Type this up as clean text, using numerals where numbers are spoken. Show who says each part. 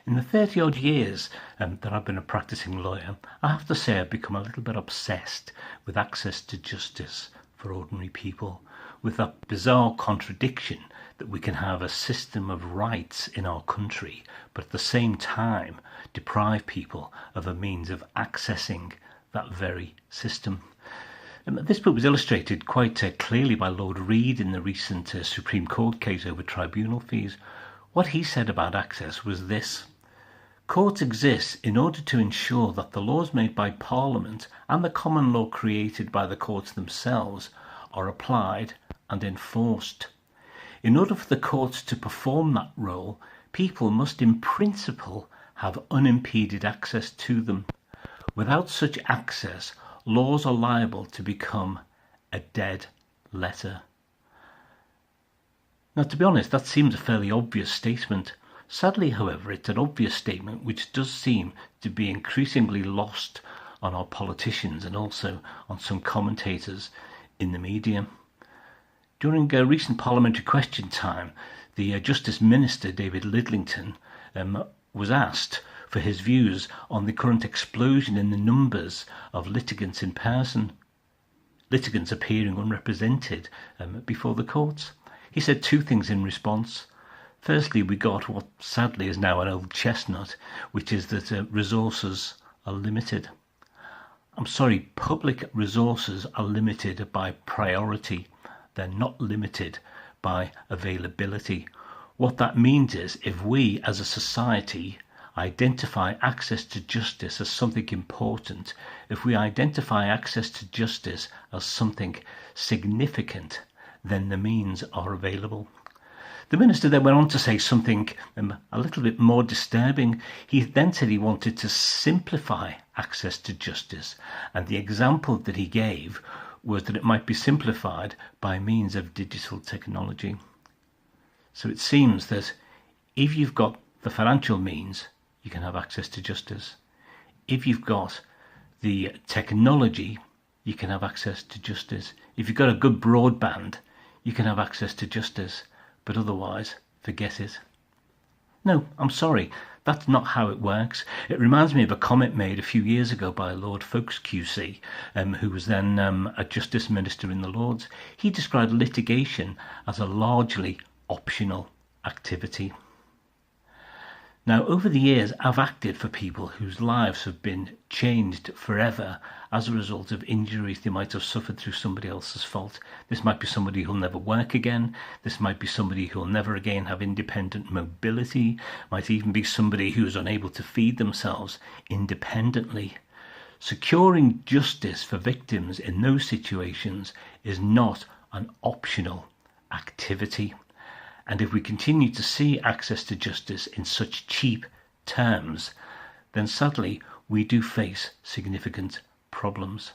Speaker 1: In the 30 odd years that I've been a practicing lawyer, I have to say I've become a little bit obsessed with access to justice for ordinary people, with that bizarre contradiction that we can have a system of rights in our country, but at the same time deprive people of a means of accessing that very system. This book was illustrated quite clearly by Lord Reid in the recent Supreme Court case over tribunal fees. What he said about access was this: courts exist in order to ensure that the laws made by Parliament and the common law created by the courts themselves are applied and enforced. In order for the courts to perform that role, people must in principle have unimpeded access to them. Without such access, laws are liable to become a dead letter. Now, to be honest, that seems a fairly obvious statement. Sadly, however, it's an obvious statement which does seem to be increasingly lost on our politicians and also on some commentators in the media. During a recent parliamentary question time, the Justice Minister, David Lidlington, was asked for his views on the current explosion in the numbers of litigants in person, litigants appearing unrepresented before the courts. He said two things in response. Firstly, we got what sadly is now an old chestnut, which is that resources are limited. I'm sorry, public resources are limited by priority. They're not limited by availability. What that means is if we as a society identify access to justice as something important, if we identify access to justice as something significant, then the means are available. The minister then went on to say something a little bit more disturbing. He then said he wanted to simplify access to justice, and the example that he gave was that it might be simplified by means of digital technology. So it seems that if you've got the financial means, you can have access to justice. If you've got the technology, you can have access to justice. If you've got a good broadband, you can have access to justice. But otherwise, forget it. No, I'm sorry, that's not how it works. It reminds me of a comment made a few years ago by Lord Folkes QC, who was then a Justice Minister in the Lords. He described litigation as a largely optional activity. Now, over the years, I've acted for people whose lives have been changed forever as a result of injuries they might have suffered through somebody else's fault. This might be somebody who'll never work again. This might be somebody who'll never again have independent mobility. Might even be somebody who's unable to feed themselves independently. Securing justice for victims in those situations is not an optional activity. And if we continue to see access to justice in such cheap terms, then sadly we do face significant problems.